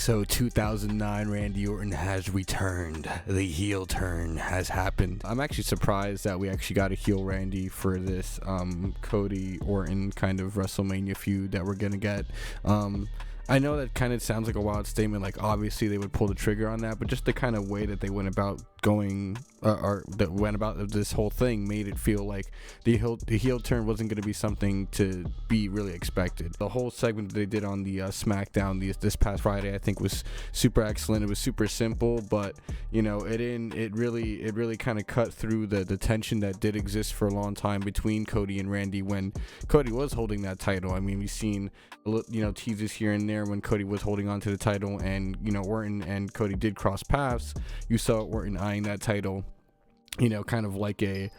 So 2009 Randy Orton has returned. The heel turn has happened. I'm actually surprised that we actually got a heel Randy for this Cody Orton kind of WrestleMania feud that we're gonna get. I know that kind of sounds like a wild statement, like obviously they would pull the trigger on that, but just the kind of way that they went about going or that went about this whole thing made it feel like the heel turn wasn't going to be something to be really expected. The whole segment that they did on the SmackDown this past Friday, I think, was super excellent. It was super simple, but you know, it really kind of cut through the tension that did exist for a long time between Cody and Randy when Cody was holding that title. I mean, we've seen teases here and there when Cody was holding on to the title, and Orton and Cody did cross paths. You saw Orton eyeing that title, kind of like a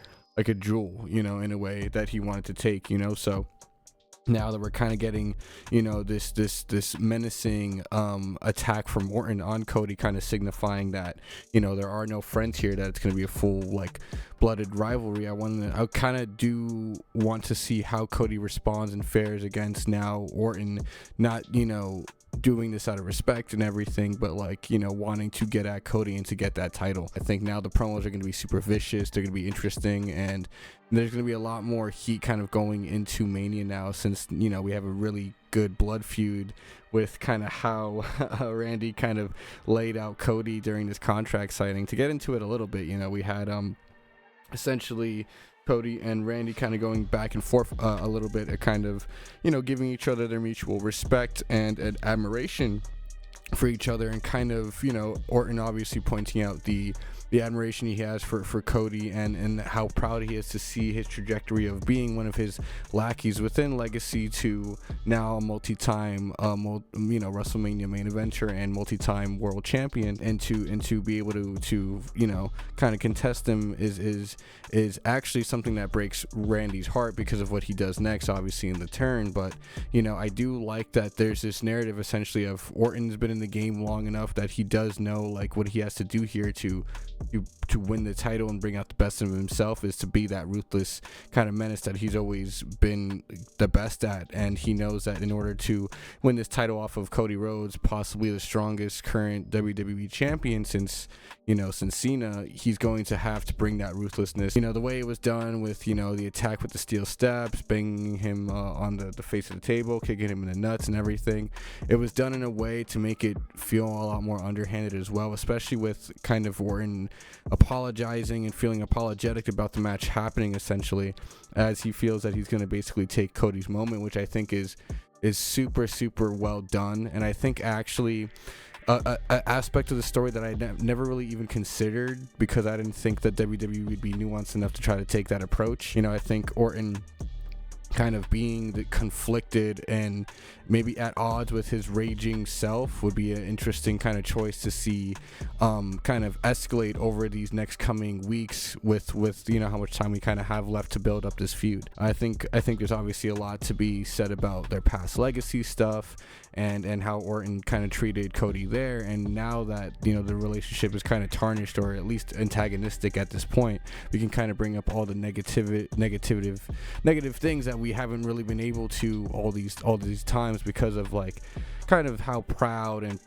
jewel, in a way that he wanted to take, so now that we're kind of getting, this menacing attack from Orton on Cody, kind of signifying that, there are no friends here, that it's going to be a full, like, blooded rivalry. I kind of do want to see how Cody responds and fares against now Orton, not, doing this out of respect and everything, but like, wanting to get at Cody and to get that title. I think now the promos are going to be super vicious. They're going to be interesting, and there's going to be a lot more heat kind of going into Mania now, since we have a really good blood feud with kind of how Randy kind of laid out Cody during this contract signing. To get into it a little bit, we had essentially Cody and Randy kind of going back and forth a little bit, kind of, giving each other their mutual respect and admiration for each other, and kind of, Orton obviously pointing out the admiration he has for Cody and how proud he is to see his trajectory of being one of his lackeys within Legacy to now a multi-time WrestleMania main eventer and multi-time world champion, and to be able to kind of contest him is actually something that breaks Randy's heart because of what he does next, obviously in the turn. But I do like that there's this narrative essentially of Orton's been in the game long enough that he does know like what he has to do here to win the title and bring out the best of himself, is to be that ruthless kind of menace that he's always been the best at. And he knows that in order to win this title off of Cody Rhodes, possibly the strongest current WWE champion since Cena, he's going to have to bring that ruthlessness. The way it was done with, the attack with the steel steps, banging him on the face of the table, kicking him in the nuts and everything. It was done in a way to make it feel a lot more underhanded as well, especially with kind of Orton apologizing and feeling apologetic about the match happening, essentially, as he feels that he's going to basically take Cody's moment, which I think is super, super well done. And I think actually a aspect of the story that I never really even considered, because I didn't think that WWE would be nuanced enough to try to take that approach. I think Orton kind of being the conflicted and maybe at odds with his raging self would be an interesting kind of choice to see kind of escalate over these next coming weeks with how much time we kind of have left to build up this feud. I think there's obviously a lot to be said about their past legacy stuff and how Orton kind of treated Cody there, and now that the relationship is kind of tarnished, or at least antagonistic at this point, we can kind of bring up all the negative things that we haven't really been able to all these times because of like kind of how proud and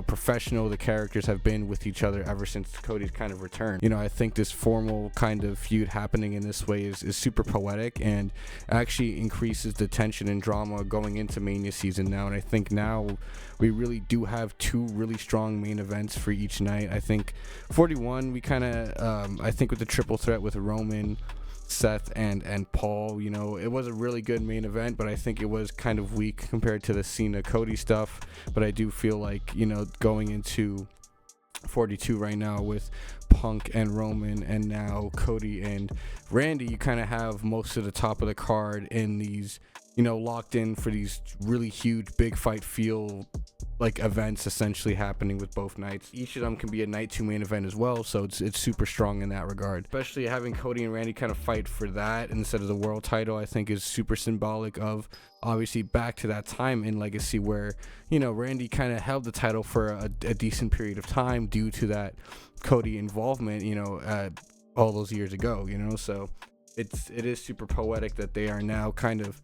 professional the characters have been with each other ever since Cody's kind of return. I think this formal kind of feud happening in this way is super poetic and actually increases the tension and drama going into Mania season now. And I think now we really do have two really strong main events for each night. I think 41, we kind of I think with the triple threat with Roman, Seth and Paul, it was a really good main event, but I think it was kind of weak compared to the Cena Cody stuff. But I do feel like going into 42 right now with Punk and Roman and now Cody and Randy, you kind of have most of the top of the card in these locked in for these really huge big fight feel like events essentially happening with both nights. Each of them can be a night 2 main event as well, so it's super strong in that regard. Especially having Cody and Randy kind of fight for that instead of the world title, I think is super symbolic of obviously back to that time in Legacy where Randy kind of held the title for a decent period of time due to that Cody involvement all those years ago. So it is super poetic that they are now kind of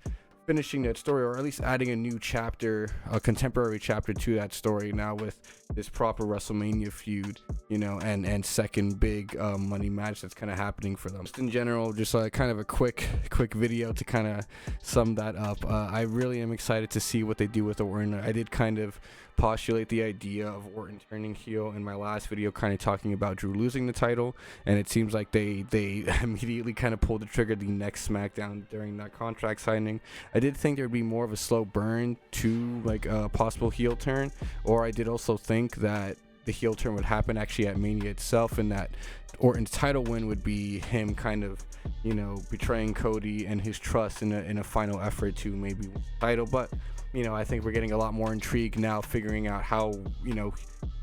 finishing that story, or at least adding a new chapter, a contemporary chapter to that story now with this proper WrestleMania feud, and second big money match that's kind of happening for them. Just in general, just kind of a quick video to kind of sum that up. I really am excited to see what they do with Orton. I did kind of postulate the idea of Orton turning heel in my last video, kind of talking about Drew losing the title, and it seems like they immediately kind of pulled the trigger the next SmackDown during that contract signing. I did think there'd be more of a slow burn to like a possible heel turn, or I did also think that the heel turn would happen actually at Mania itself, and that Orton's title win would be him kind of, betraying Cody and his trust in a final effort to maybe win the title. But I think we're getting a lot more intrigue now, figuring out how,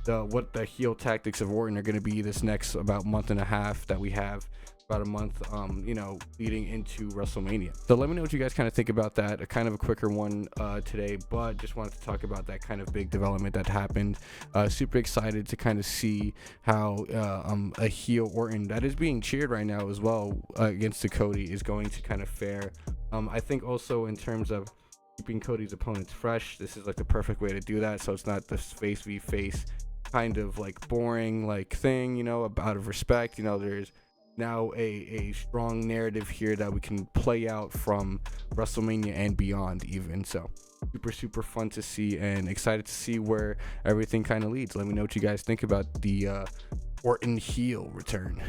what the heel tactics of Orton are going to be this next about month and a half that we have. About a month, leading into WrestleMania. So let me know what you guys kind of think about that. A kind of a quicker one today, but just wanted to talk about that kind of big development that happened. Super excited to kind of see how a heel Orton that is being cheered right now as well against the Cody is going to kind of fare. I think also in terms of keeping Cody's opponents fresh, this is like the perfect way to do that. So it's not this face v face kind of like boring like thing, out of respect. There's now a strong narrative here that we can play out from WrestleMania and beyond even. So super fun to see, and excited to see where everything kind of leads. Let me know what you guys think about the Orton heel return.